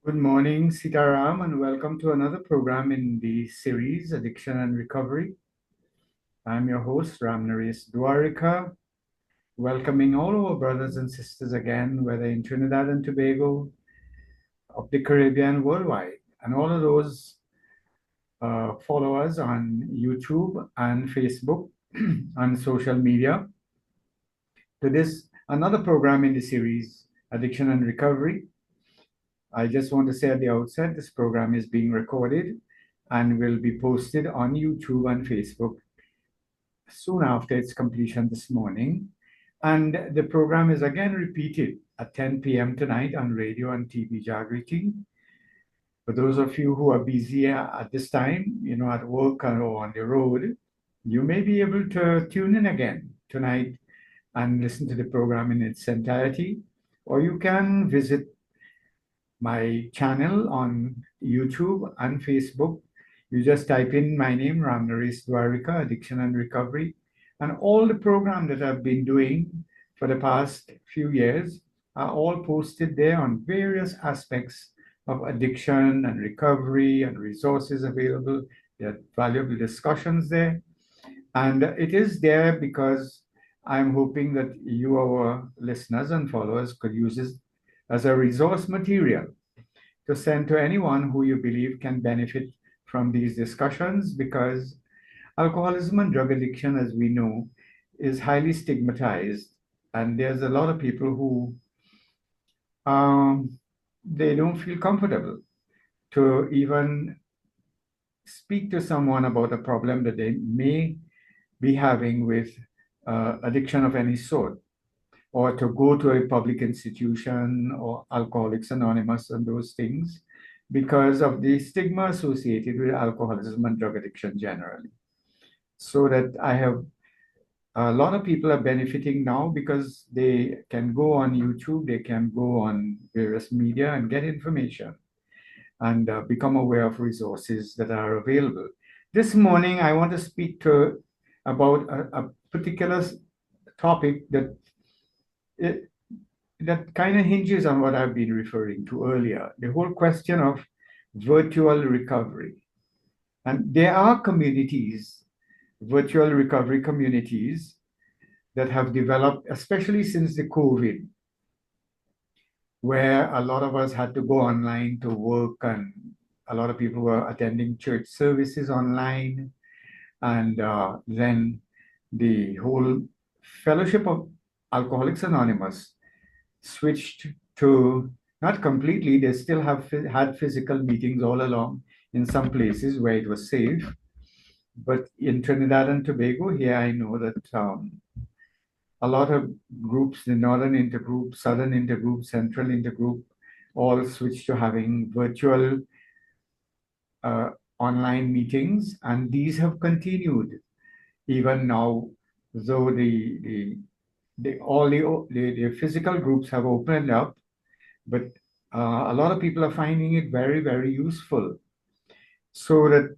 Good morning, Sitaram, and welcome to another program in the series Addiction and Recovery. I'm your host, Ramnaresh Dwarika, welcoming all our brothers and sisters again, whether in Trinidad and Tobago, of the Caribbean, worldwide, and all of those followers on YouTube and Facebook and social media to this another program in the series Addiction and Recovery. I just want to say at the outset, this program is being recorded and will be posted on YouTube and Facebook soon after its completion this morning. And the program is again repeated at 10 p.m. tonight on radio and TV Jagriti. For those of you who are busy at this time, at work or on the road, you may be able to tune in again tonight and listen to the program in its entirety, or you can visit my channel on YouTube and Facebook. You just type in my name, Ramnaresh Dwarika, Addiction and Recovery, and all the program that I've been doing for the past few years are all posted there on various aspects of addiction and recovery and resources available. There are valuable discussions there. And it is there because I'm hoping that you, our listeners and followers, could use it as a resource material to send to anyone who you believe can benefit from these discussions, because alcoholism and drug addiction, as we know, is highly stigmatized. And there's a lot of people who they don't feel comfortable to even speak to someone about a problem that they may be having with addiction of any sort, or to go to a public institution or Alcoholics Anonymous and those things, because of the stigma associated with alcoholism and drug addiction generally. So that I have a lot of people are benefiting now because they can go on YouTube, they can go on various media and get information and become aware of resources that are available. This morning, I want to speak to about a particular topic that kind of hinges on what I've been referring to earlier, the whole question of virtual recovery. And there are communities, virtual recovery communities, that have developed, especially since the COVID, where a lot of us had to go online to work, and a lot of people were attending church services online. And then the whole Fellowship of Alcoholics Anonymous switched to, not completely, they still have had physical meetings all along in some places where it was safe. But in Trinidad and Tobago, here I know that a lot of groups, the Northern Intergroup, Southern Intergroup, Central Intergroup, all switched to having virtual online meetings, and these have continued even now, though the physical groups have opened up, but a lot of people are finding it very, very useful. So that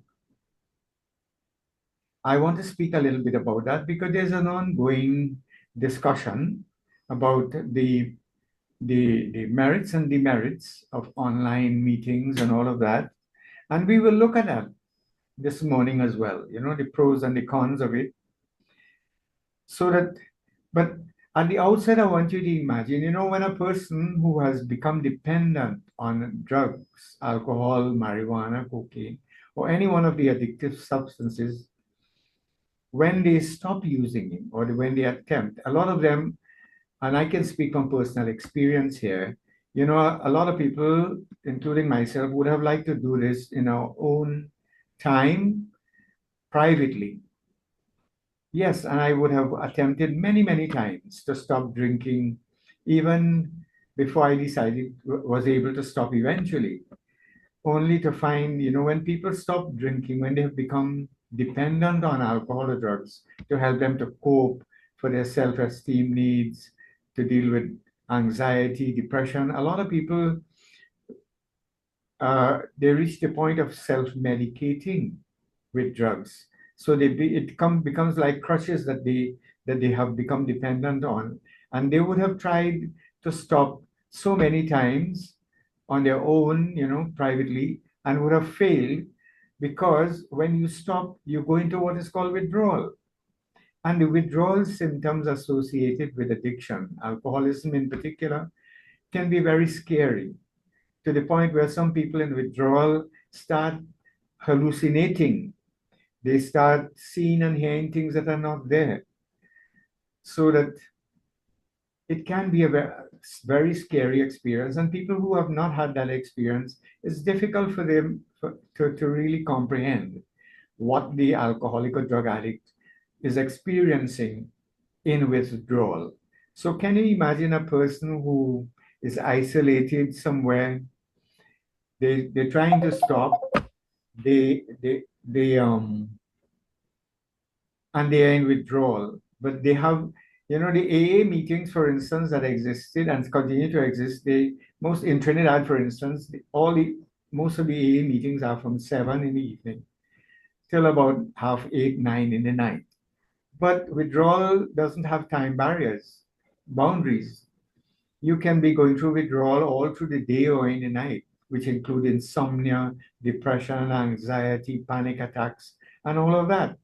I want to speak a little bit about that, because there's an ongoing discussion about the merits and demerits of online meetings and all of that. And we will look at that this morning as well, the pros and the cons of it. So that, but at the outset, I want you to imagine, when a person who has become dependent on drugs, alcohol, marijuana, cocaine, or any one of the addictive substances, when they stop using it or when they attempt, a lot of them, and I can speak from personal experience here, a lot of people, including myself, would have liked to do this in our own time, privately. Yes, and I would have attempted many, many times to stop drinking, even before I decided was able to stop eventually, only to find, when people stop drinking, when they have become dependent on alcohol or drugs to help them to cope for their self-esteem needs, to deal with anxiety, depression, a lot of people, they reach the point of self-medicating with drugs. So becomes like crutches that they have become dependent on, and they would have tried to stop so many times, on their own, privately, and would have failed because when you stop, you go into what is called withdrawal. And the withdrawal symptoms associated with addiction, alcoholism in particular, can be very scary to the point where some people in withdrawal start hallucinating. They start seeing and hearing things that are not there. So that it can be a very scary experience. And people who have not had that experience, it's difficult for them to really comprehend what the alcoholic or drug addict is experiencing in withdrawal. So, can you imagine a person who is isolated somewhere? They're trying to stop. They and they are in withdrawal, but they have, the AA meetings, for instance, that existed and continue to exist. They most in Trinidad, for instance, most of the AA meetings are from 7 in the evening till about half 8, 9 in the night. But withdrawal doesn't have time barriers, boundaries. You can be going through withdrawal all through the day or in the night, which include insomnia, depression, anxiety, panic attacks, and all of that.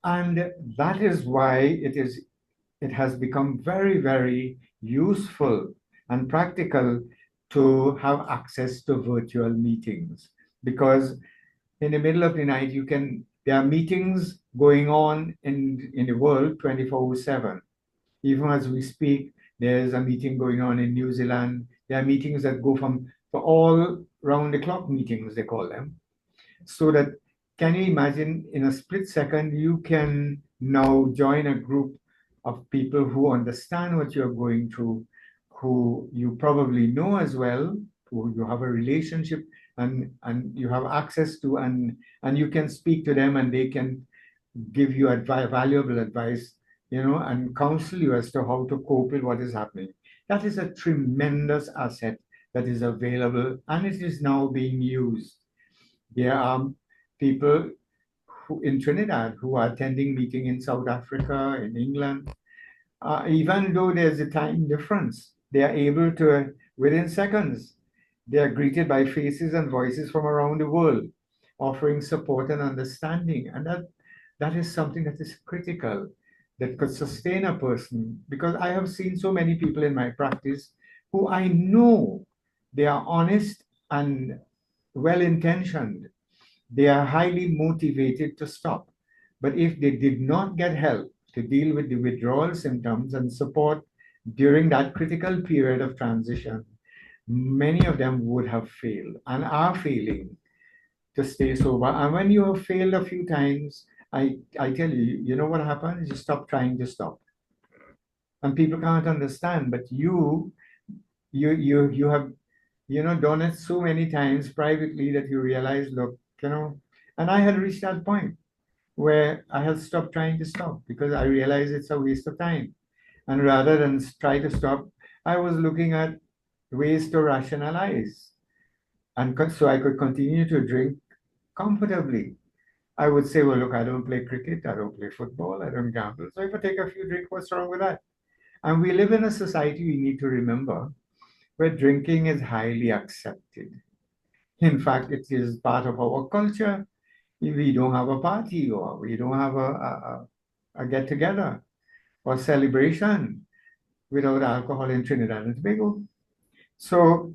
And that is why it has become very, very useful and practical to have access to virtual meetings, because in the middle of the night there are meetings going on in the world 24/7. Even as we speak, there's a meeting going on in New Zealand. There are meetings that go for all round the clock meetings, they call them. So that, can you imagine, in a split second, you can now join a group of people who understand what you're going through, who you probably know as well, who you have a relationship and you have access to, and you can speak to them and they can give you valuable advice, and counsel you as to how to cope with what is happening. That is a tremendous asset that is available and it is now being used. There are people in Trinidad who are attending meeting in South Africa, in England. Even though there's a time difference, they are able to, within seconds, they are greeted by faces and voices from around the world, offering support and understanding. And that is something that is critical, that could sustain a person. Because I have seen so many people in my practice who I know they are honest and well intentioned. They are highly motivated to stop. But if they did not get help to deal with the withdrawal symptoms and support during that critical period of transition, many of them would have failed and are failing to stay sober. And when you have failed a few times, I tell you, you know what happens? You stop trying to stop. And people can't understand, but you have, done it so many times privately that you realize, look, and I had reached that point where I had stopped trying to stop because I realized it's a waste of time. And rather than try to stop, I was looking at ways to rationalize. And so I could continue to drink comfortably. I would say, well, look, I don't play cricket, I don't play football, I don't gamble. So if I take a few drinks, what's wrong with that? And we live in a society, we need to remember, where drinking is highly accepted. In fact, it is part of our culture. We don't have a party or we don't have a get together or celebration without alcohol in Trinidad and Tobago. So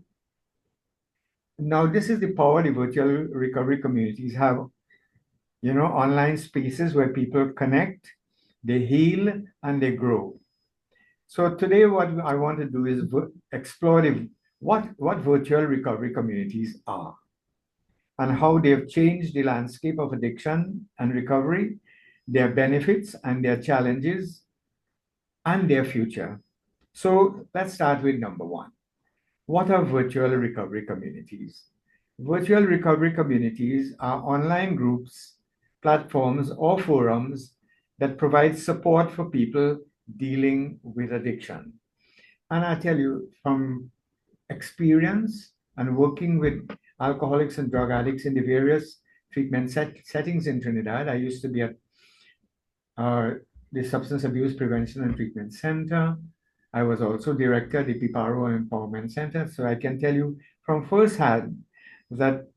now this is the power the virtual recovery communities have, online spaces where people connect, they heal, and they grow. So today what I want to do is explore what virtual recovery communities are and how they've changed the landscape of addiction and recovery, their benefits and their challenges, and their future. So let's start with number one. What are virtual recovery communities? Virtual recovery communities are online groups, platforms, or forums that provide support for people dealing with addiction. And I tell you, from experience and working with alcoholics and drug addicts in the various treatment settings in Trinidad, I used to be at the Substance Abuse Prevention and Treatment Center. I was also director at the Piparo Empowerment Center. So I can tell you from first hand that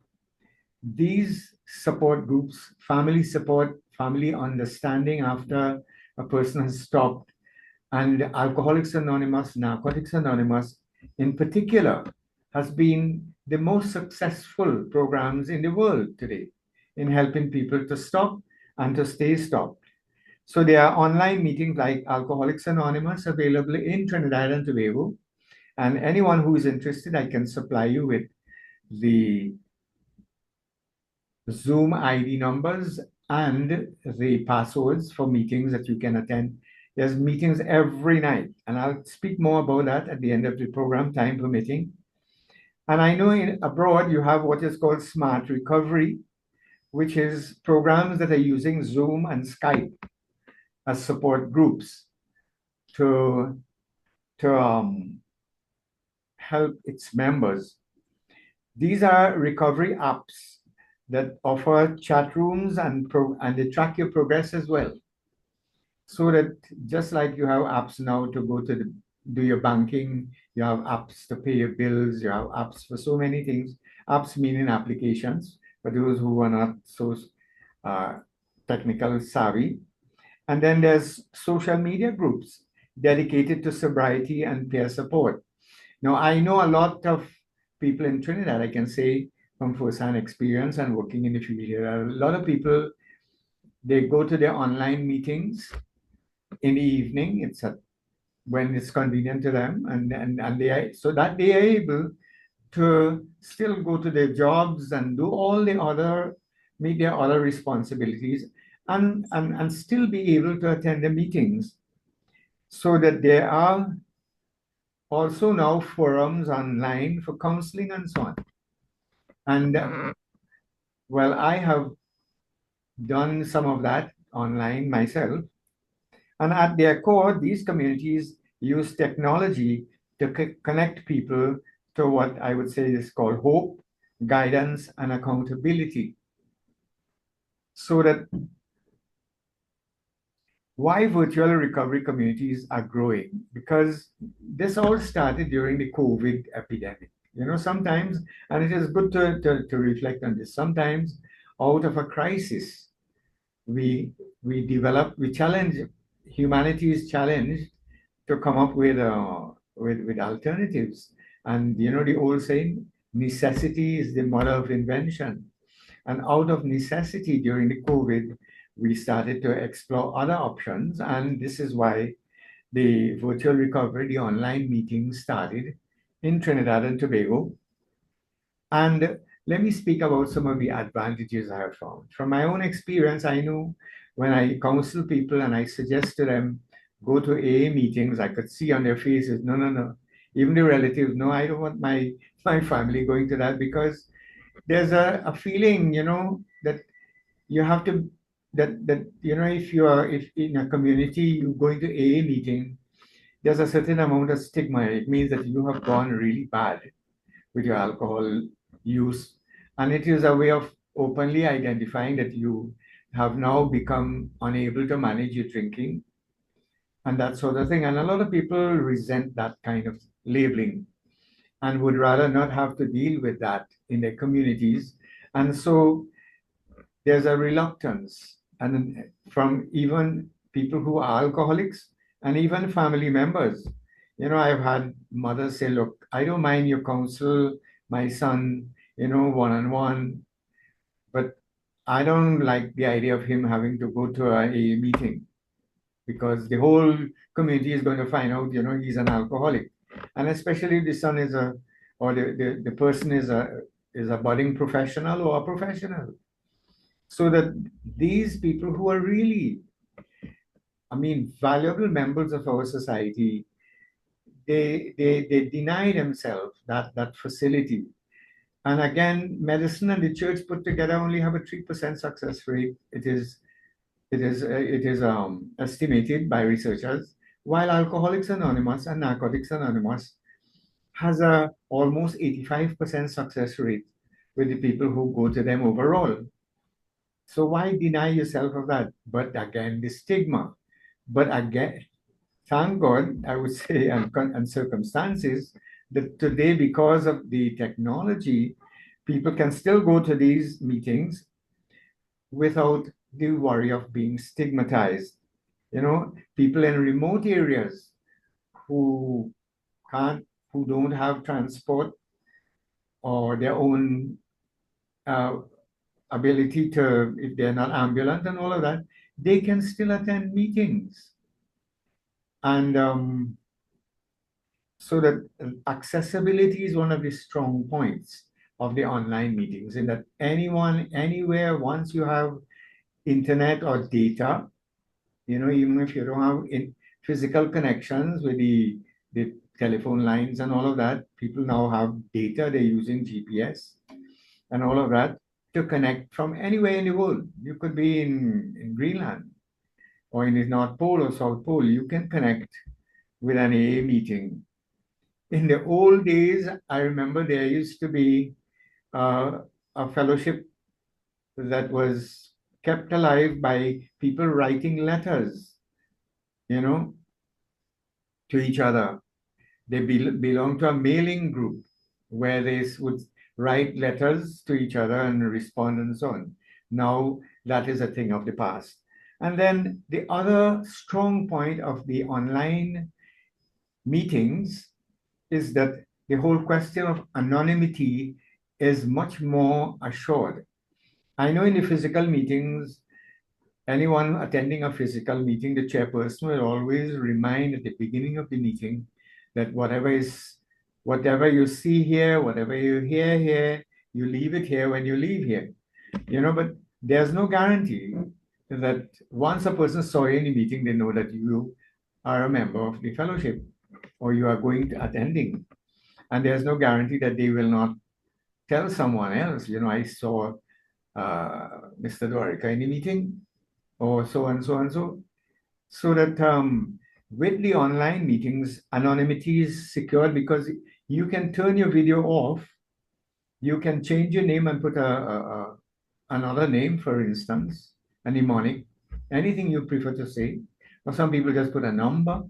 these support groups, family support, family understanding after a person has stopped, and Alcoholics Anonymous, Narcotics Anonymous in particular, has been the most successful programs in the world today in helping people to stop and to stay stopped. So there are online meetings like Alcoholics Anonymous available in Trinidad and Tobago. And anyone who is interested, I can supply you with the Zoom ID numbers and the passwords for meetings that you can attend. There's meetings every night, and I'll speak more about that at the end of the program, time permitting. And I know abroad you have what is called Smart Recovery, which is programs that are using Zoom and Skype as support groups to, to help its members. These are recovery apps that offer chat rooms and they track your progress as well. So that just like you have apps now to go to do your banking, you have apps to pay your bills, you have apps for so many things. Apps meaning applications for those who are not so uh, technical savvy. And then there's social media groups dedicated to sobriety and peer support. Now, I know a lot of people in Trinidad, I can say from first-hand experience and working in the field here, a lot of people, they go to their online meetings in the evening. It's when it's convenient to them, and they are, so that they are able to still go to their jobs and do all the other, meet their other responsibilities, and still be able to attend the meetings. So that there are also now forums online for counseling and so on. And well, I have done some of that online myself. And at their core, these communities use technology to connect people to what I would say is called hope, guidance, and accountability. So that why virtual recovery communities are growing? Because this all started during the COVID epidemic. You know, sometimes, and it is good to reflect on this, sometimes out of a crisis, we challenge, humanity is challenged to come up with alternatives. And you know the old saying, necessity is the mother of invention. And out of necessity during the COVID, we started to explore other options. And this is why the virtual recovery, the online meetings started in Trinidad and Tobago. And let me speak about some of the advantages I have found. From my own experience, I know when I counsel people and I suggest to them, go to AA meetings, I could see on their faces, no, no, no. Even the relatives, no, I don't want my family going to that, because there's a feeling, you know, that you have to, that you know, if in a community, you going to AA meeting, there's a certain amount of stigma. It means that you have gone really bad with your alcohol use. And it is a way of openly identifying that you have now become unable to manage your drinking and that sort of thing. And a lot of people resent that kind of labeling and would rather not have to deal with that in their communities. And so there's a reluctance, and from even people who are alcoholics and even family members. You know, I've had mothers say, look, I don't mind your counsel, my son, you know, one on one, but I don't like the idea of him having to go to a meeting, because the whole community is going to find out, you know, he's an alcoholic. And especially if the son is or the person is a budding professional or a professional. So that these people who are really, I mean, valuable members of our society, they deny themselves that facility. And again, medicine and the church put together only have a 3% success rate. It is estimated by researchers, while Alcoholics Anonymous and Narcotics Anonymous has a almost 85% success rate with the people who go to them overall. So why deny yourself of that? But again, the stigma. But again, thank God, I would say, and circumstances, that today, because of the technology, people can still go to these meetings without the worry of being stigmatized. People in remote areas who can't, who don't have transport or their own uh, ability to, if they're not ambulant and all of that, they can still attend meetings. And so that accessibility is one of the strong points of the online meetings, in that anyone, anywhere, once you have internet or data, even if you don't have physical connections with the telephone lines and all of that, people now have data. They're using GPS and all of that to connect from anywhere in the world. You could be in Greenland or in the North Pole or South Pole. You can connect with an AA meeting. In the old days, I remember there used to be uh, a fellowship that was kept alive by people writing letters, you know, to each other. They belong to a mailing group where they would write letters to each other and respond and so on. Now that is a thing of the past. And then the other strong point of the online meetings is that the whole question of anonymity is much more assured. I know in the physical meetings, anyone attending a physical meeting, the chairperson will always remind at the beginning of the meeting that whatever you see here, whatever you hear here, you leave it here when you leave here. But there's no guarantee that once a person saw you in the meeting, they know that you are a member of the fellowship or you are going to attending. And there's no guarantee that they will not tell someone else, I saw Mr. Dwarika in the meeting, or so and so and so. So that with the online meetings, anonymity is secured because you can turn your video off. You can change your name and put another name, for instance, a mnemonic, anything you prefer to say. Or some people just put a number,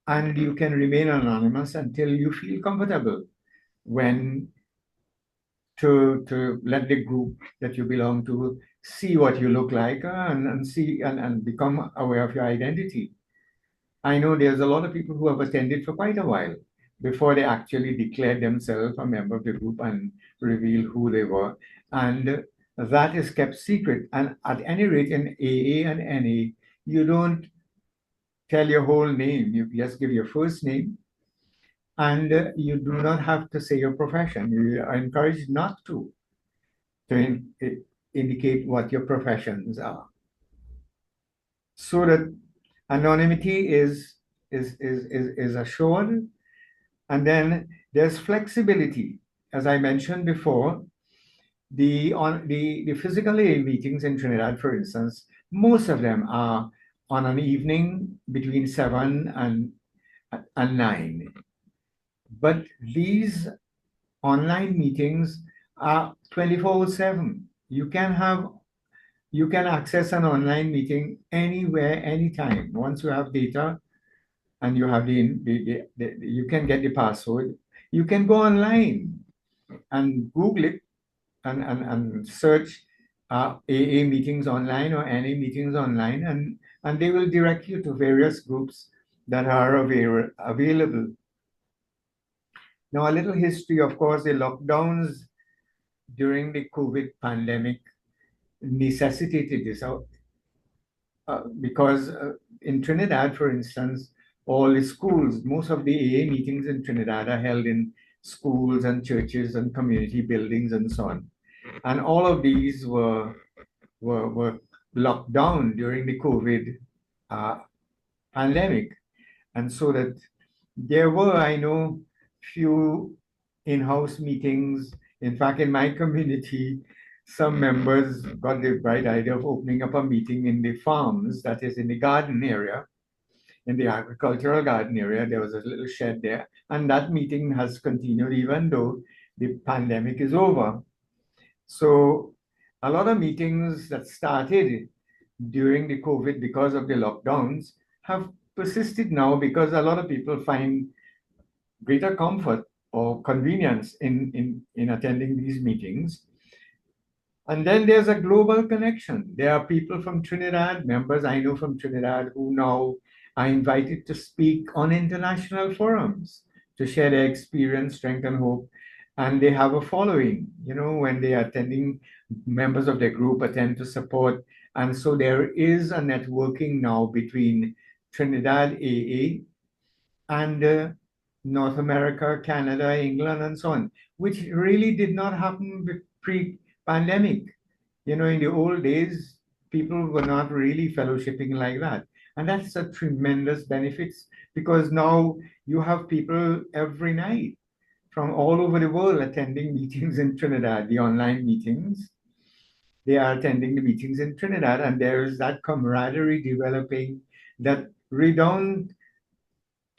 and you can remain anonymous until you feel comfortable when to let the group that you belong to see what you look like, and see and become aware of your identity. I know there's a lot of people who have attended for quite a while before they actually declared themselves a member of the group and revealed who they were. And that is kept secret. And at any rate, in AA and NA, you don't tell your whole name. You just give your first name, and you do not have to say your profession. You are encouraged not to indicate what your professions are, so that anonymity is assured. And then there's flexibility. As I mentioned before, the physical AA meetings in Trinidad, for instance, most of them are on an evening between 7 and 9. But these online meetings are 24/7. You can access an online meeting anywhere, anytime. Once you have data and you have you can get the password, you can go online and Google it, and search AA meetings online or NA meetings online, and they will direct you to various groups that are available. Now, a little history, of course, the lockdowns during the COVID pandemic necessitated this out, because in Trinidad, for instance, all the schools, most of the AA meetings in Trinidad are held in schools and churches and community buildings and so on. And all of these were locked down during the COVID pandemic. And so that there were, I know, few in-house meetings. In fact, in my community, some members got the bright idea of opening up a meeting in the farms, that is in the garden area, in the agricultural garden area. There was a little shed there. And that meeting has continued even though the pandemic is over. So a lot of meetings that started during the COVID because of the lockdowns have persisted now because a lot of people find greater comfort or convenience in attending these meetings. And then there's a global connection. There are people from Trinidad, members I know from Trinidad, who now are invited to speak on international forums to share their experience, strength, and hope. And they have a following, when they are attending, members of their group attend to support. And so there is a networking now between Trinidad AA and North America, Canada, England, and so on, which really did not happen pre-pandemic. In the old days, people were not really fellowshipping like that. And that's a tremendous benefit because now you have people every night from all over the world attending meetings in Trinidad, the online meetings. They are attending the meetings in Trinidad, and there is that camaraderie developing that redound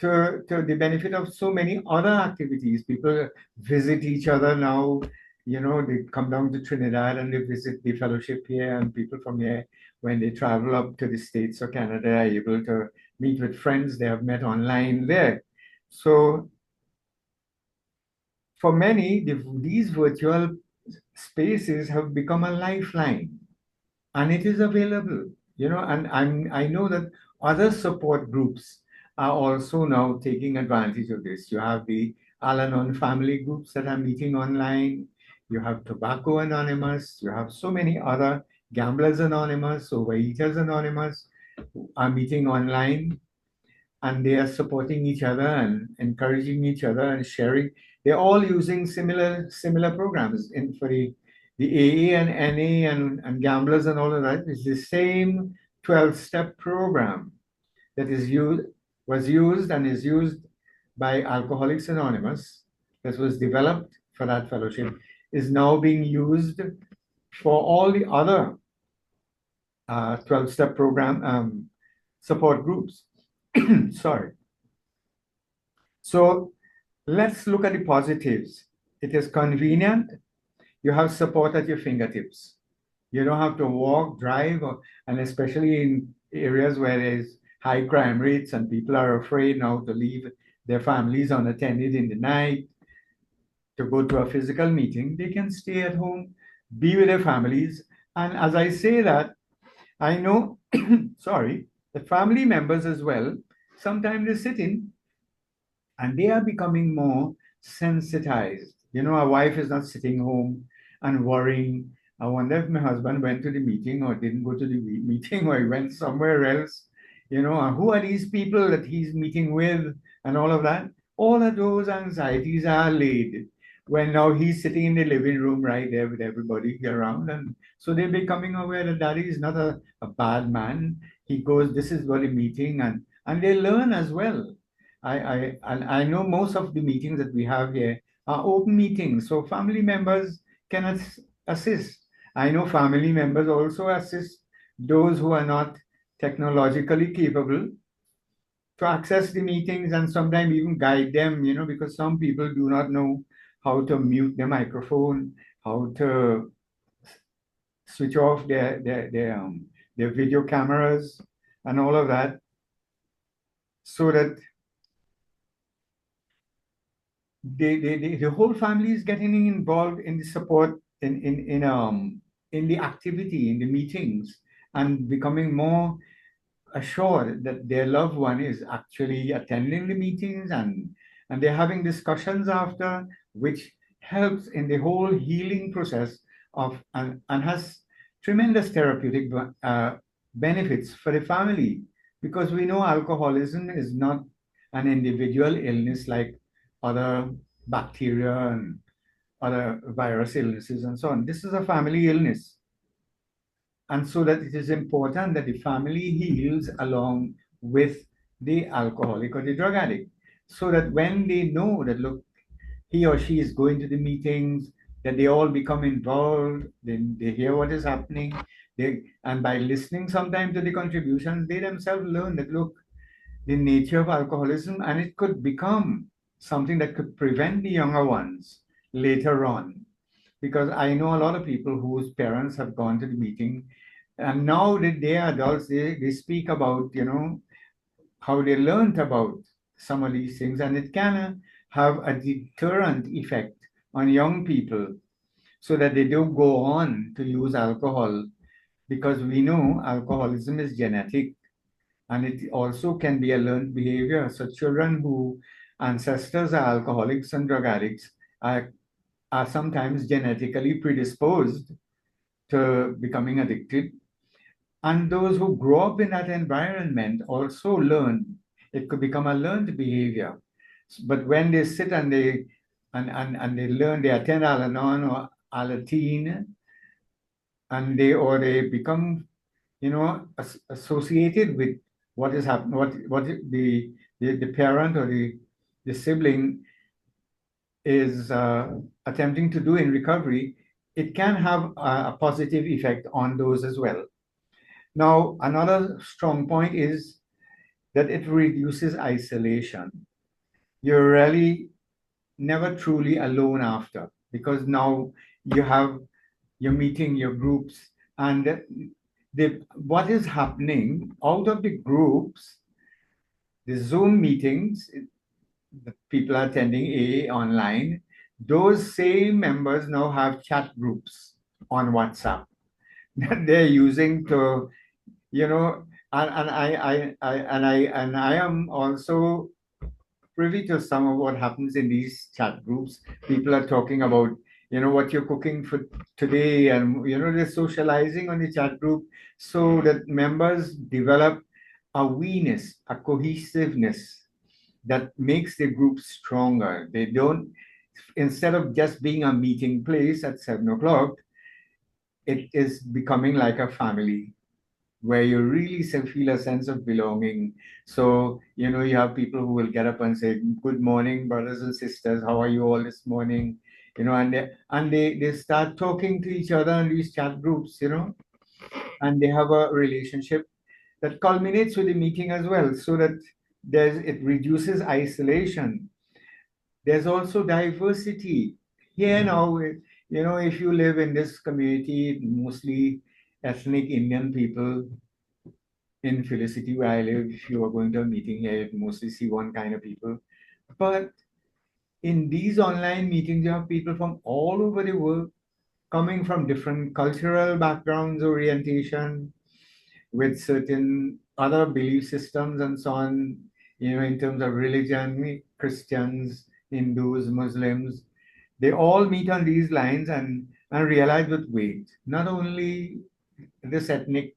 to the benefit of so many other activities. People visit each other now. They come down to Trinidad and they visit the fellowship here, and people from here, when they travel up to the States or Canada, are able to meet with friends they have met online there. So for many, these virtual spaces have become a lifeline, and it is available, and I know that other support groups are also now taking advantage of this. You have the Al-Anon family groups that are meeting online. You have Tobacco Anonymous. You have so many other Gamblers Anonymous, Overeaters Anonymous are meeting online, and they are supporting each other and encouraging each other and sharing. They're all using similar programs in for the AA and NA and gamblers and all of that. It's the same 12-step program that was used and is used by Alcoholics Anonymous, that was developed for that fellowship, is now being used for all the other 12-step program support groups. Sorry. So let's look at the positives. It is convenient. You have support at your fingertips. You don't have to walk, drive, and especially in areas where there's high crime rates and people are afraid now to leave their families unattended in the night to go to a physical meeting, they can stay at home, be with their families. And as I say that, I know, sorry, the family members as well, sometimes they sit in and they are becoming more sensitized. A wife is not sitting home and worrying, I wonder if my husband went to the meeting or didn't go to the meeting or he went somewhere else. Who are these people that he's meeting with and all of that? All of those anxieties are laid when now he's sitting in the living room right there with everybody around. And so they're becoming aware that daddy is not a bad man. He goes, this is what a meeting, and they learn as well. I know most of the meetings that we have here are open meetings, so family members can assist. I know family members also assist those who are not technologically capable to access the meetings and sometimes even guide them, because some people do not know how to mute their microphone, how to switch off their video cameras and all of that, so that the whole family is getting involved in the support in the activity, in the meetings, and becoming more assured that their loved one is actually attending the meetings, and they're having discussions after, which helps in the whole healing process of and has tremendous therapeutic benefits for the family, because we know alcoholism is not an individual illness like other bacteria and other virus illnesses and so on. This is a family illness. And so that it is important that the family heals along with the alcoholic or the drug addict, so that when they know that, look, he or she is going to the meetings, that they all become involved, then they hear what is happening. And by listening sometimes to the contributions, they themselves learn that, look, the nature of alcoholism, and it could become something that could prevent the younger ones later on. Because I know a lot of people whose parents have gone to the meeting, and now that they are adults, they speak about, how they learned about some of these things, and it can have a deterrent effect on young people so that they don't go on to use alcohol, because we know alcoholism is genetic and it also can be a learned behavior. So children who ancestors are alcoholics and drug addicts are sometimes genetically predisposed to becoming addicted. And those who grow up in that environment also learn. It could become a learned behavior. But when they sit and they learn, they attend Al-Anon or Alateen, and they become, associated with what is happening, what the parent or the sibling is attempting to do in recovery, it can have a positive effect on those as well. Now, another strong point is that it reduces isolation. You're really never truly alone after, because now you're meeting your groups, and what is happening out of the groups, the Zoom meetings, the people are attending AA online, those same members now have chat groups on WhatsApp that they're using to, you know, and I am also privy to some of what happens in these chat groups. People are talking about, what you're cooking for today, and they're socializing on the chat group so that members develop a we-ness, a cohesiveness that makes the group stronger. They don't, instead of just being a meeting place at 7 o'clock, it is becoming like a family where you really feel a sense of belonging. So, you have people who will get up and say, "Good morning, brothers and sisters. How are you all this morning?" And they start talking to each other in these chat groups, and they have a relationship that culminates with the meeting as well, so that it reduces isolation. There's also diversity. Here now, if you live in this community, mostly ethnic Indian people, in Felicity where I live, if you are going to a meeting here, you mostly see one kind of people. But in these online meetings, you have people from all over the world coming from different cultural backgrounds, orientation, with certain other belief systems and so on, in terms of religion, Christians, Hindus, Muslims. They all meet on these lines and realize with weight, not only this ethnic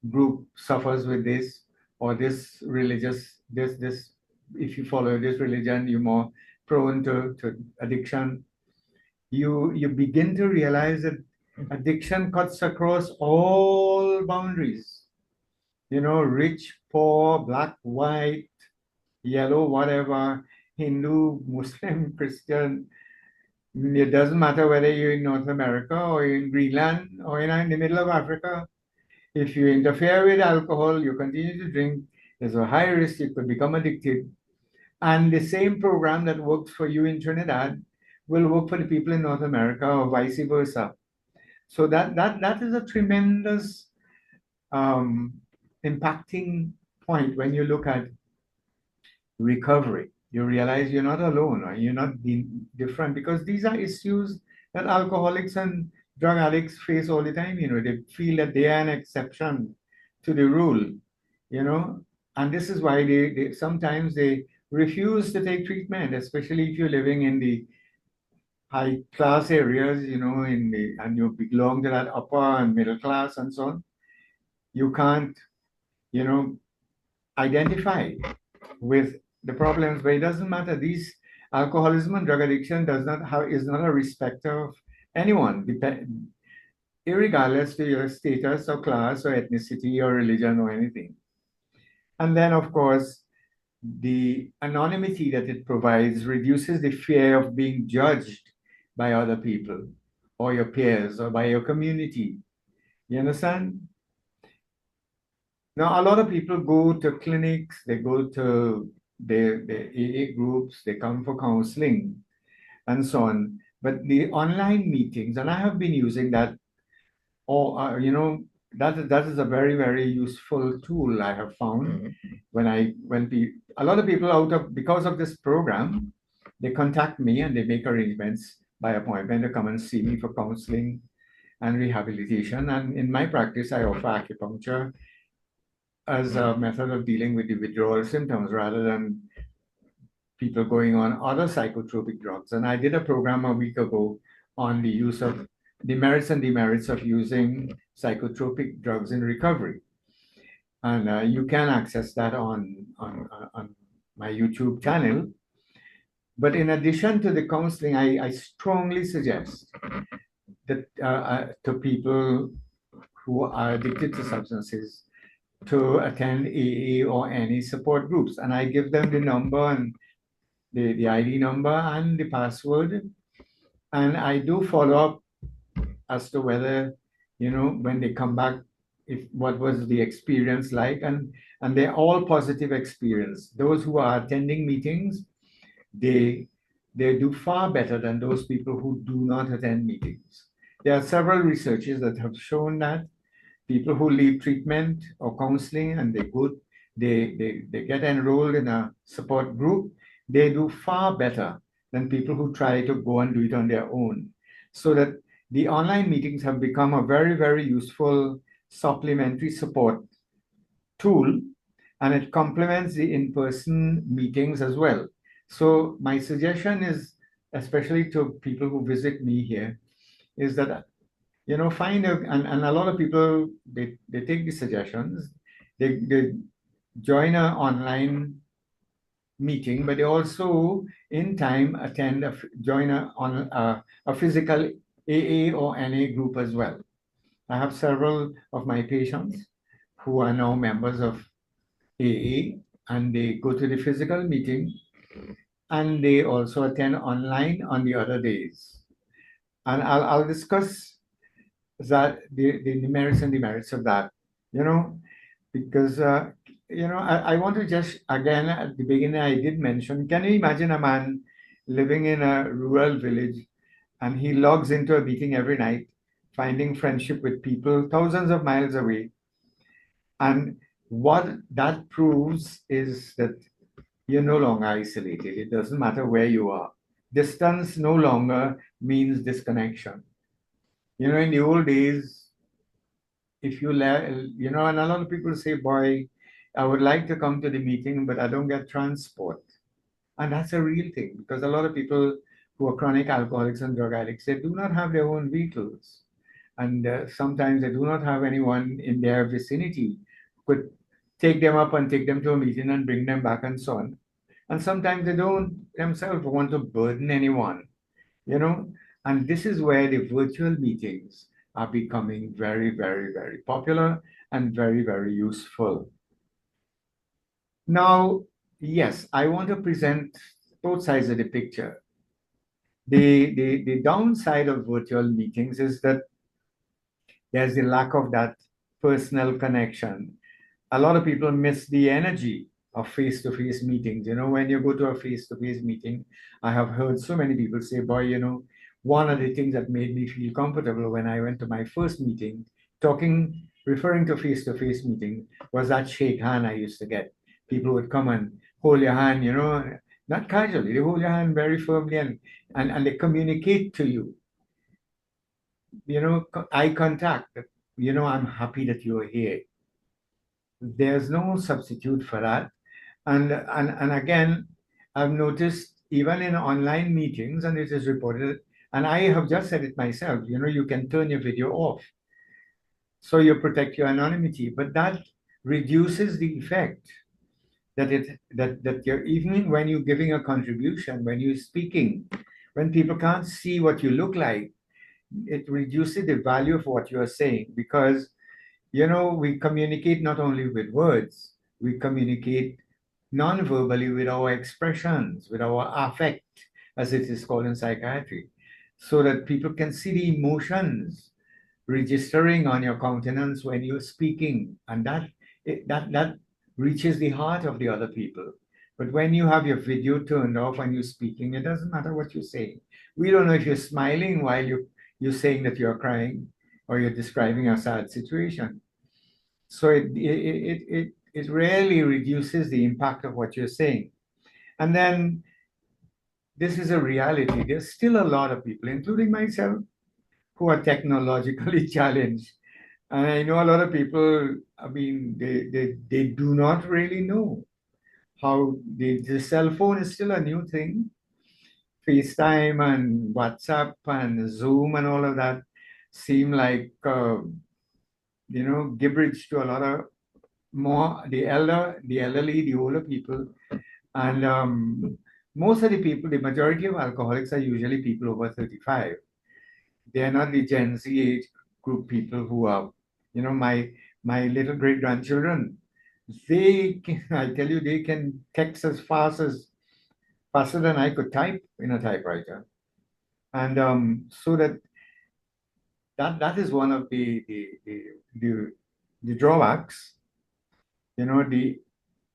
group suffers with this, or this religious, this if you follow this religion, you're more prone to addiction. You begin to realize that addiction cuts across all boundaries, rich, poor, black, white, yellow, whatever, Hindu, Muslim, Christian. It doesn't matter whether you're in North America or in Greenland or in the middle of Africa. If you interfere with alcohol, you continue to drink, there's a high risk you could become addicted. And the same program that works for you in Trinidad will work for the people in North America, or vice versa. So that is a tremendous um, impacting point when you look at recovery. You realize you're not alone, or you're not different, because these are issues that alcoholics and drug addicts face all the time. They feel that they are an exception to the rule, and this is why they sometimes they refuse to take treatment, especially if you're living in the high class areas, and you belong to that upper and middle class and so on. You can't, you know, identify with the problems, but it doesn't matter. These alcoholism and drug addiction is not a respecter of anyone, irregardless to your status or class or ethnicity or religion or anything. And then, of course, the anonymity that it provides reduces the fear of being judged by other people or your peers or by your community. You understand? Now, a lot of people go to clinics, they go to their AA groups, they come for counseling and so on. But the online meetings, and I have been using that, or that is a very, very useful tool I have found a lot of people because of this program, they contact me and they make arrangements by appointment to come and see me for counseling and rehabilitation. And in my practice, I offer acupuncture as a method of dealing with the withdrawal symptoms rather than people going on other psychotropic drugs. And I did a program a week ago on the use of the merits and demerits of using psychotropic drugs in recovery. And you can access that on my YouTube channel. But in addition to the counseling, I strongly suggest that to people who are addicted to substances to attend AA or any support groups. And I give them the number and the ID number and the password. And I do follow up as to whether, when they come back, if what was the experience like. And they're all positive experience. Those who are attending meetings, they do far better than those people who do not attend meetings. There are several researches that have shown that people who leave treatment or counseling and they get enrolled in a support group, they do far better than people who try to go and do it on their own. So that the online meetings have become a very, very useful supplementary support tool, and it complements the in-person meetings as well. So my suggestion is, especially to people who visit me here, is that and a lot of people they take the suggestions, they join an online meeting, but they also in time join a physical AA or NA group as well. I have several of my patients who are now members of AA, and they go to the physical meeting and they also attend online on the other days. And I'll discuss that the merits and demerits of that, because I want to just again at the beginning I did mention, can you imagine a man living in a rural village and he logs into a meeting every night, finding friendship with people thousands of miles away? And what that proves is that you're no longer isolated. It doesn't matter where you are. Distance no longer means disconnection. In the old days, if you and a lot of people say, boy, I would like to come to the meeting, but I don't get transport. And that's a real thing, because a lot of people who are chronic alcoholics and drug addicts, they do not have their own vehicles. And sometimes they do not have anyone in their vicinity who could take them up and take them to a meeting and bring them back and so on. And sometimes they don't themselves want to burden anyone, and this is where the virtual meetings are becoming very, very, very popular and very, very useful. Now, yes, I want to present both sides of the picture. The downside of virtual meetings is that there's the lack of that personal connection. A lot of people miss the energy of face-to-face meetings. When you go to a face-to-face meeting, I have heard so many people say, boy, one of the things that made me feel comfortable when I went to my first meeting, referring to face-to-face meeting, was that shake hand I used to get. People would come and hold your hand, not casually, they hold your hand very firmly and they communicate to you. Eye contact, I'm happy that you're here. There's no substitute for that. And again, I've noticed even in online meetings, and it is reported, and I have just said it myself, you can turn your video off. So you protect your anonymity, but that reduces the effect that you're, even when you're giving a contribution, when you're speaking, when people can't see what you look like, it reduces the value of what you're saying, because we communicate not only with words, we communicate non-verbally with our expressions, with our affect, as it is called in psychiatry, so that people can see the emotions registering on your countenance when you're speaking, and that reaches the heart of the other people. But when you have your video turned off and you're speaking, it doesn't matter what you're saying. We don't know if you're smiling while you're saying that you're crying or you're describing a sad situation. So it really reduces the impact of what you're saying. And then this is a reality. There's still a lot of people, including myself, who are technologically challenged. And I know a lot of people, I mean, they do not really know how the cell phone is still a new thing. FaceTime and WhatsApp and Zoom and all of that seem like, gibberish to a lot of more the elderly, the older people. And most of the people, the majority of alcoholics are usually people over 35. They're not the Gen Z age group people who are, my little great grandchildren. They can, I tell you, they can text as faster than I could type in a typewriter. And so that is one of the drawbacks. The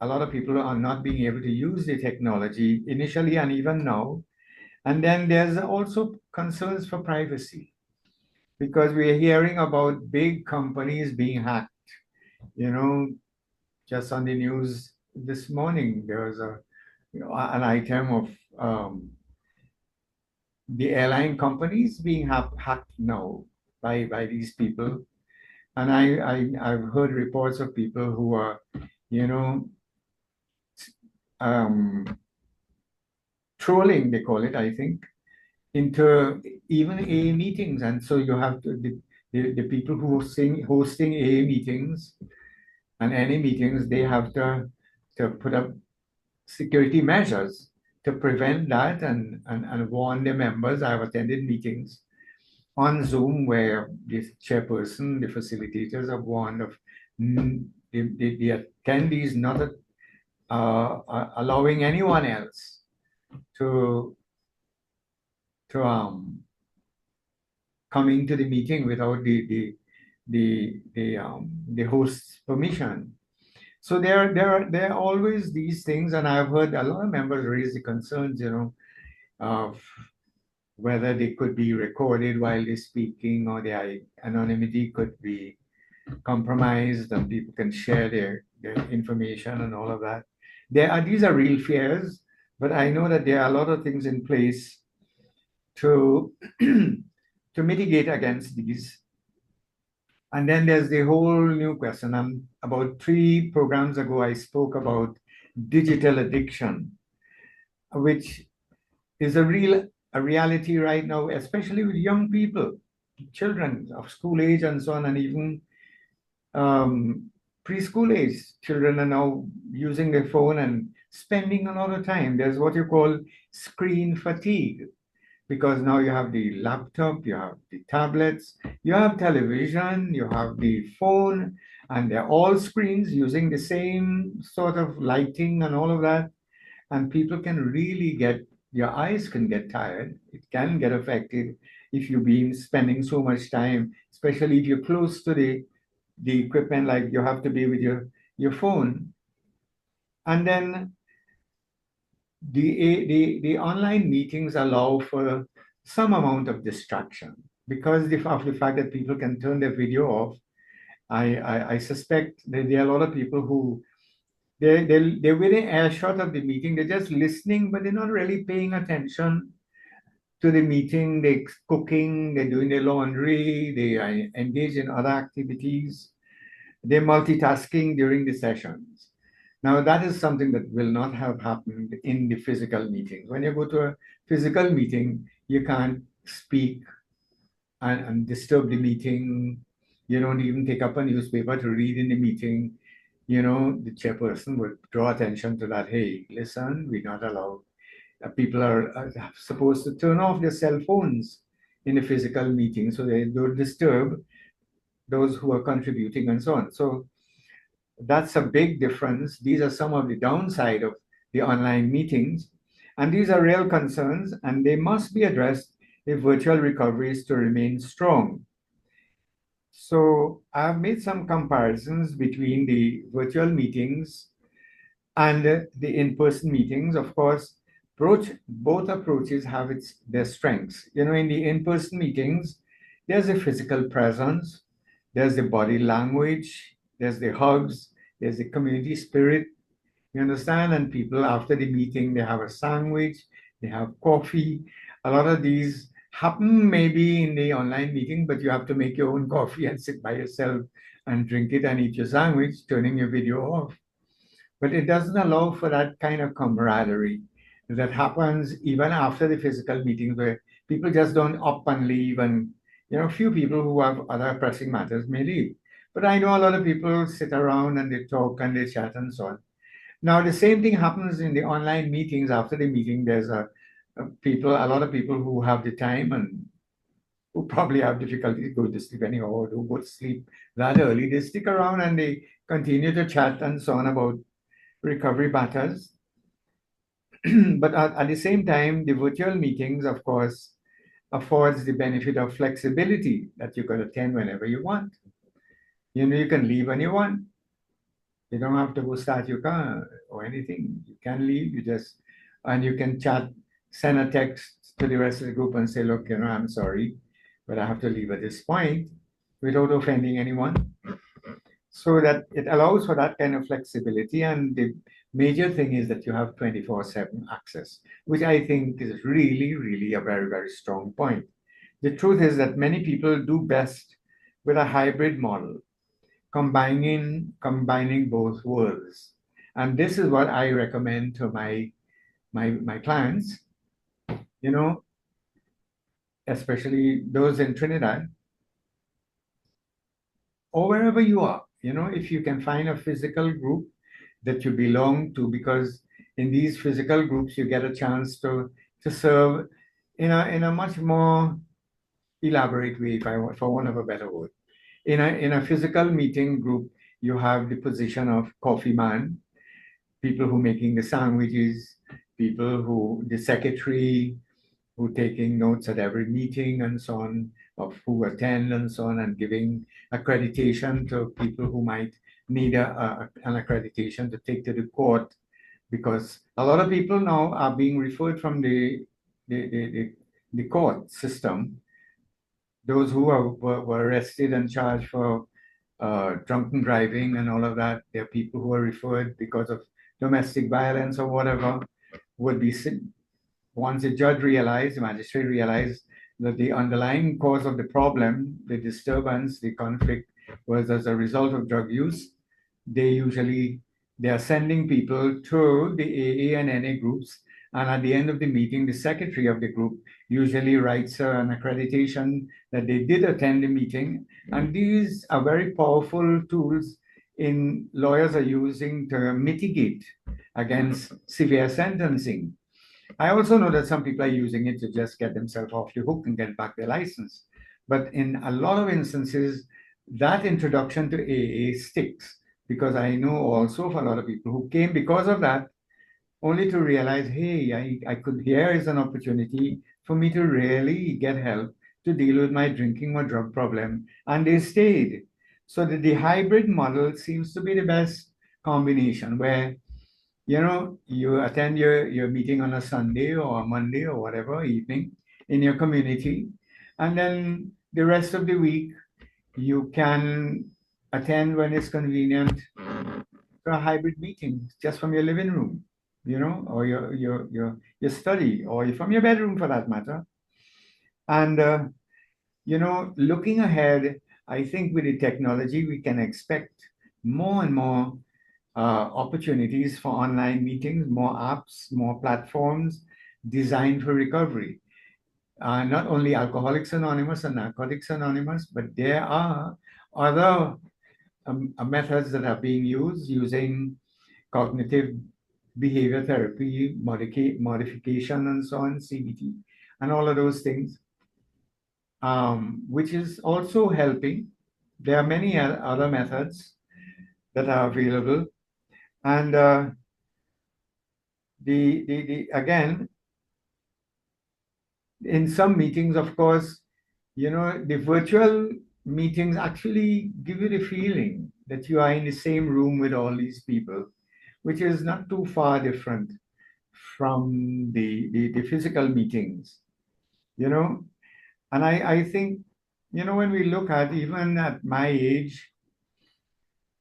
a lot of people are not being able to use the technology initially and even now. And then there's also concerns for privacy because we're hearing about big companies being hacked. You know, just on the news this morning, there was an item of the airline companies being hacked now by these people. And I've heard reports of people who are, you know, um, trolling, they call it, I think, into even AA meetings. And so you have the people who are hosting AA meetings and any meetings, they have to put up security measures to prevent that and warn the members. I've attended meetings on Zoom where the chairperson, the facilitators have warned of the attendees not allowing anyone else to come into the meeting without the host's permission. So there are always these things, and I've heard a lot of members raise the concerns, of whether they could be recorded while they're speaking or their anonymity could be compromised and people can share their information and all of that. These are real fears, but I know that there are a lot of things in place to to mitigate against these. And then there's the whole new question. About 3 programs ago, I spoke about digital addiction, which is a reality right now, especially with young people, children of school age and so on, and even preschool age children are now using their phone and spending a lot of time. There's what you call screen fatigue because now you have the laptop, you have the tablets, you have television, you have the phone, and they're all screens using the same sort of lighting and all of that. And people can really your eyes can get tired. It can get affected if you've been spending so much time, especially if you're close to the equipment, like you have to be with your phone. And then the online meetings allow for some amount of distraction because of the fact that people can turn their video off. I suspect that there are a lot of people who they're within earshot of the meeting. They're just listening, but they're not really paying attention to the meeting. They're cooking, they're doing their laundry, they are engaged in other activities. They're multitasking during the sessions. Now, that is something that will not have happened in the physical meetings. When you go to a physical meeting, you can't speak and disturb the meeting. You don't even take up a newspaper to read in the meeting. The chairperson would draw attention to that. Hey, listen, we're not allowed. People are supposed to turn off their cell phones in a physical meeting so they don't disturb those who are contributing and so on. So that's a big difference. These are some of the downside of the online meetings. And these are real concerns, and they must be addressed if virtual recovery is to remain strong. So I've made some comparisons between the virtual meetings and the in-person meetings. Of course, both approaches have their strengths. In the in-person meetings, there's a physical presence, there's the body language, there's the hugs, there's the community spirit, you understand? And people after the meeting, they have a sandwich, they have coffee. A lot of these happen maybe in the online meeting, but you have to make your own coffee and sit by yourself and drink it and eat your sandwich, turning your video off. But it doesn't allow for that kind of camaraderie that happens even after the physical meetings where people just don't up and leave. And, a few people who have other pressing matters may leave. But I know a lot of people sit around and they talk and they chat and so on. Now, the same thing happens in the online meetings. After the meeting, there's a lot of people who have the time and who probably have difficulty going to sleep anyhow, or who go to sleep that early. They stick around and they continue to chat and so on about recovery matters. But at the same time, the virtual meetings, of course, affords the benefit of flexibility that you can attend whenever you want. You can leave when you want. You don't have to go start your car or anything. You can leave, and you can chat, send a text to the rest of the group and say, look, I'm sorry, but I have to leave at this point without offending anyone. So that it allows for that kind of flexibility. And the major thing is that you have 24/7 access, which I think is really, really a very, very strong point. The truth is that many people do best with a hybrid model, combining both worlds. And this is what I recommend to my clients, you know, especially those in Trinidad or wherever you are. If you can find a physical group that you belong to, because in these physical groups you get a chance to serve in a much more elaborate way, for want of a better word. In a physical meeting group, you have the position of coffee man, people who making the sandwiches, the secretary, who taking notes at every meeting and so on, of who attend and so on, and giving accreditation to people who might need an accreditation to take to the court, because a lot of people now are being referred from the court system. Those who were arrested and charged for drunken driving and all of that, there are people who are referred because of domestic violence or whatever, would be once the the magistrate realized that the underlying cause of the problem, the disturbance, the conflict, was as a result of drug use, they are sending people to the AA and NA groups. And at the end of the meeting, the secretary of the group usually writes an accreditation that they did attend the meeting. And these are very powerful tools lawyers are using to mitigate against severe sentencing. I also know that some people are using it to just get themselves off the hook and get back their license. But in a lot of instances, that introduction to AA sticks, because I know also of a lot of people who came because of that, only to realize, hey, here is an opportunity for me to really get help to deal with my drinking or drug problem. And they stayed. So the hybrid model seems to be the best combination, where you attend your meeting on a Sunday or a Monday or whatever evening in your community, and then the rest of the week you can attend when it's convenient to a hybrid meeting just from your living room, or your study, or from your bedroom for that matter. And looking ahead, I think with the technology we can expect more and more opportunities for online meetings, more apps, more platforms designed for recovery. Not only Alcoholics Anonymous and Narcotics Anonymous, but there are other methods that are being used using cognitive behavior therapy, modification, and so on, CBT, and all of those things, which is also helping. There are many other methods that are available. And again, in some meetings, of course, the virtual meetings actually give you the feeling that you are in the same room with all these people, which is not too far different from the physical meetings, And I think, when we look at, even at my age,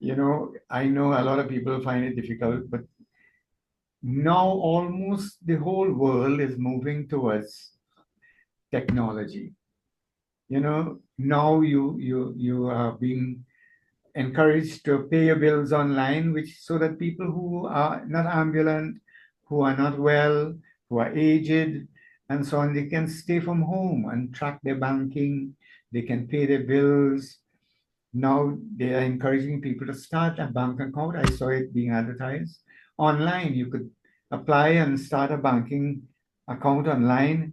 I know a lot of people find it difficult, but now almost the whole world is moving towards technology. Now you are being encouraged to pay your bills online, which so that people who are not ambulant, who are not well, who are aged, and so on, they can stay from home and track their banking. They can pay their bills. Now they are encouraging people to start a bank account. I saw it being advertised online. You could apply and start a banking account online.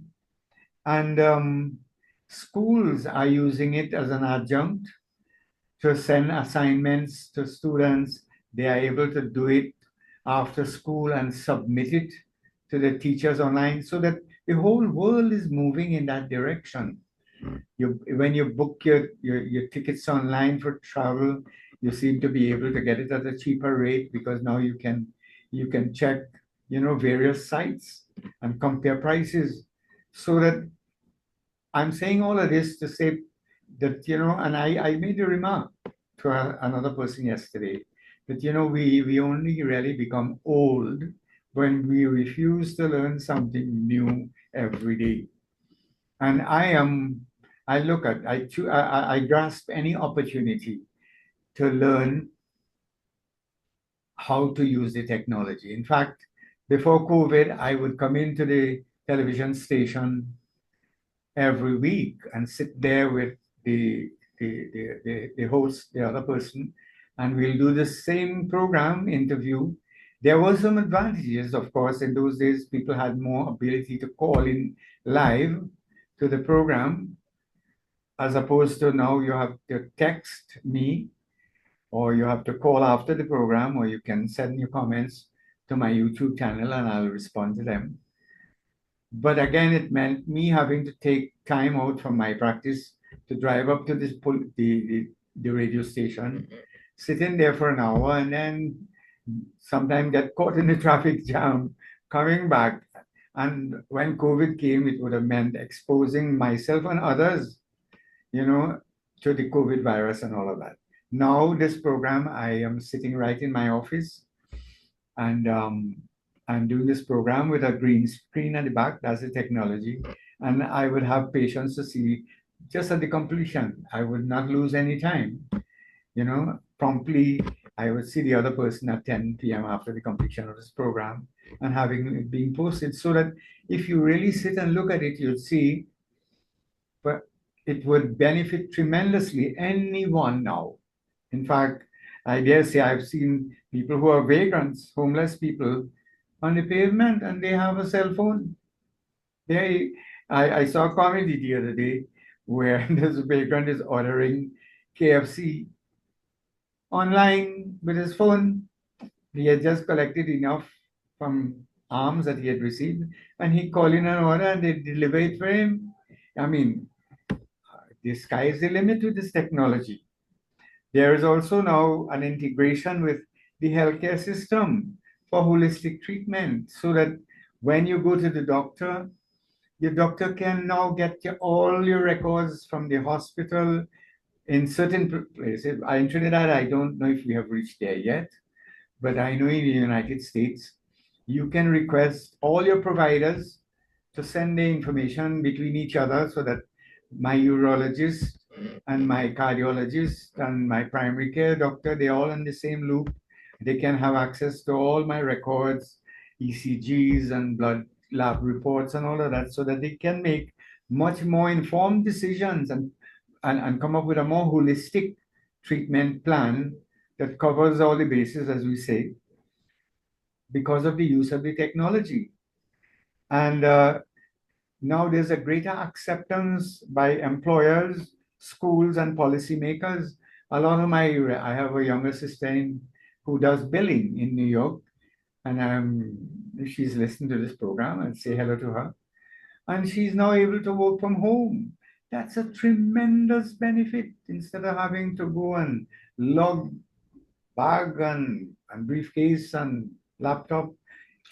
And schools are using it as an adjunct to send assignments to students. They are able to do it after school and submit it to the teachers online so that the whole world is moving in that direction. When you book your tickets online for travel, you seem to be able to get it at a cheaper rate because now you can check various sites and compare prices. So that I'm saying all of this to say that, and I made a remark to another person yesterday that, we only really become old when we refuse to learn something new every day. And I look at, I grasp any opportunity to learn how to use the technology. In fact, before COVID, I would come into the television station every week and sit there with the host, the other person, and we'll do the same program interview. There were some advantages, of course. In those days, people had more ability to call in live to the program, as opposed to now you have to text me, or you have to call after the program, or you can send your comments to my YouTube channel and I'll respond to them. But again, it meant me having to take time out from my practice to drive up to the radio station, sit in there for an hour, and then sometimes get caught in the traffic jam coming back. And when COVID came, it would have meant exposing myself and others, you know, to the COVID virus and all of that. Now, this program, I am sitting right in my office, and I'm doing this program with a green screen at the back. That's the technology. And I would have patience to see just at the completion. I would not lose any time. Promptly, I would see the other person at 10 p.m. after the completion of this program and having it being posted so that if you really sit and look at it, you'll see, but it would benefit tremendously anyone now. In fact, I dare say I've seen people who are vagrants, homeless people, on the pavement, and they have a cell phone. They, I saw a comedy the other day where this vagrant is ordering KFC online with his phone. He had just collected enough from alms that he had received, and he called in an order and they deliver it for him. I mean, the sky is the limit with this technology. There is also now an integration with the healthcare system for holistic treatment so that when you go to the doctor, your doctor can now get all your records from the hospital in certain places. In Trinidad, I don't know if we have reached there yet, but I know in the United States, you can request all your providers to send the information between each other so that my urologist and my cardiologist and my primary care doctor, they're all in the same loop. They can have access to all my records, ECGs and blood lab reports and all of that so that they can make much more informed decisions and come up with a more holistic treatment plan that covers all the bases, as we say, because of the use of the technology. And now there's a greater acceptance by employers, schools, and policymakers. I have a younger sister who does billing in New York, and she's listened to this program and say hello to her. And she's now able to work from home. That's a tremendous benefit instead of having to go and lug bag and briefcase and laptop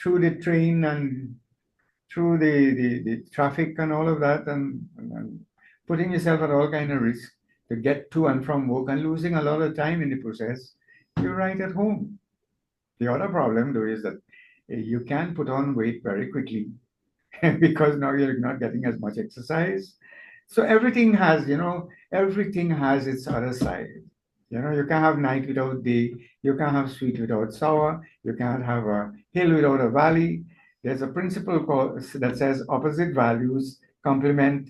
through the train and through the traffic and all of that, and putting yourself at all kind of risk to get to and from work and losing a lot of time in the process. you're right at home. The other problem, though, is that you can put on weight very quickly because now you're not getting as much exercise. So everything has its other side. You can have night without day, you can have sweet without sour, you can't have a hill without a valley. There's a principle that says opposite values complement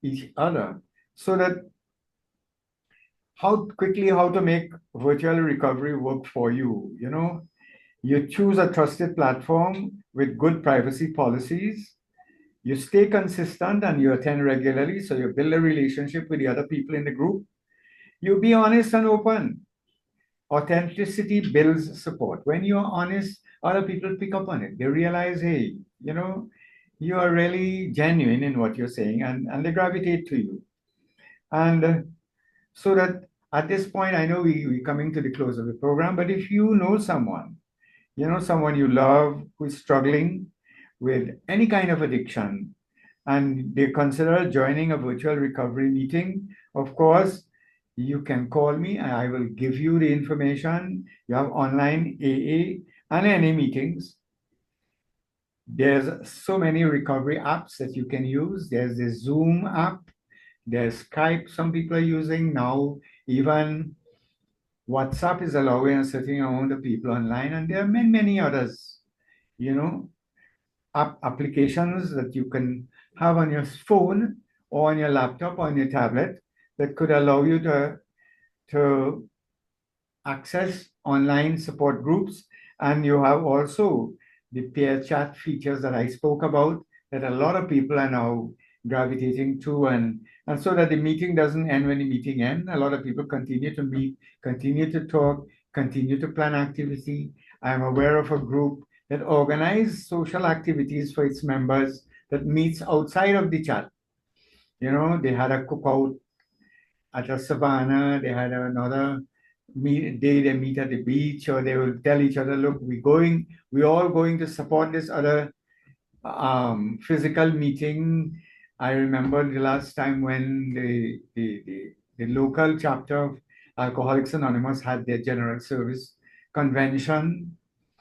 each other. So that how to make virtual recovery work for you. You choose a trusted platform with good privacy policies. You stay consistent and you attend regularly, so you build a relationship with the other people in the group. You be honest and open. Authenticity builds support. When you're honest, other people pick up on it. They realize, hey, you are really genuine in what you're saying, and they gravitate to you. And so that at this point, I know we're coming to the close of the program, but if you know someone you love who is struggling with any kind of addiction, and they consider joining a virtual recovery meeting, of course, you can call me and I will give you the information. You have online AA and NA meetings. There's so many recovery apps that you can use. There's the Zoom app, there's Skype, some people are using now. Even WhatsApp is allowing a certain amount of people online, and there are many, many others, you know, applications that you can have on your phone or on your laptop or on your tablet that could allow you to access online support groups. And you have also the peer chat features that I spoke about that a lot of people are now gravitating to. And so that the meeting doesn't end when the meeting ends. A lot of people continue to meet, continue to talk, continue to plan activity. I'm aware of a group that organize social activities for its members that meets outside of the chat. They had a cookout at a savannah, they had another day they meet at the beach, or they will tell each other, look, we're all going to support this other physical meeting. I remember the last time when the local chapter of Alcoholics Anonymous had their general service convention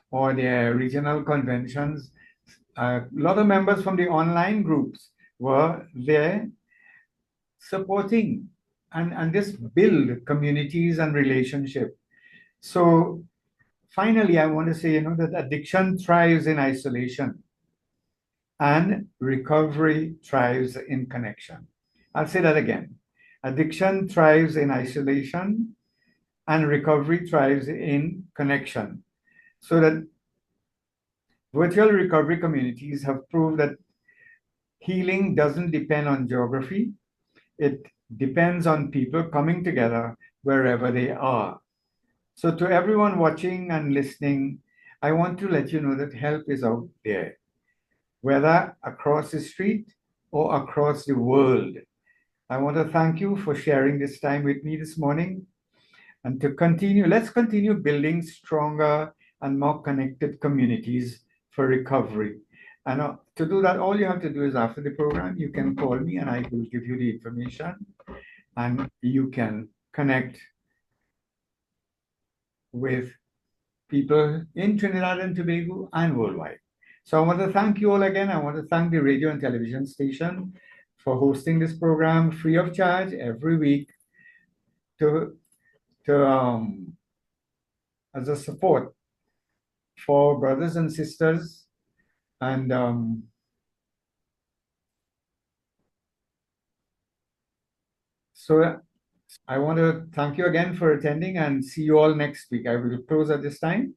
or their regional conventions. A lot of members from the online groups were there supporting, and this build communities and relationship. So finally, I want to say, that addiction thrives in isolation and recovery thrives in connection. I'll say that again. Addiction thrives in isolation and recovery thrives in connection. So that virtual recovery communities have proved that healing doesn't depend on geography. It depends on people coming together wherever they are. So, to everyone watching and listening, I want to let you know that help is out there, whether across the street or across the world. I want to thank you for sharing this time with me this morning. And let's continue building stronger and more connected communities for recovery. And to do that, all you have to do is after the program, you can call me and I will give you the information and you can connect with people in Trinidad and Tobago and worldwide. So I want to thank you all again. I want to thank the radio and television station for hosting this program free of charge every week to as a support for brothers and sisters. And so I want to thank you again for attending and see you all next week. I will close at this time.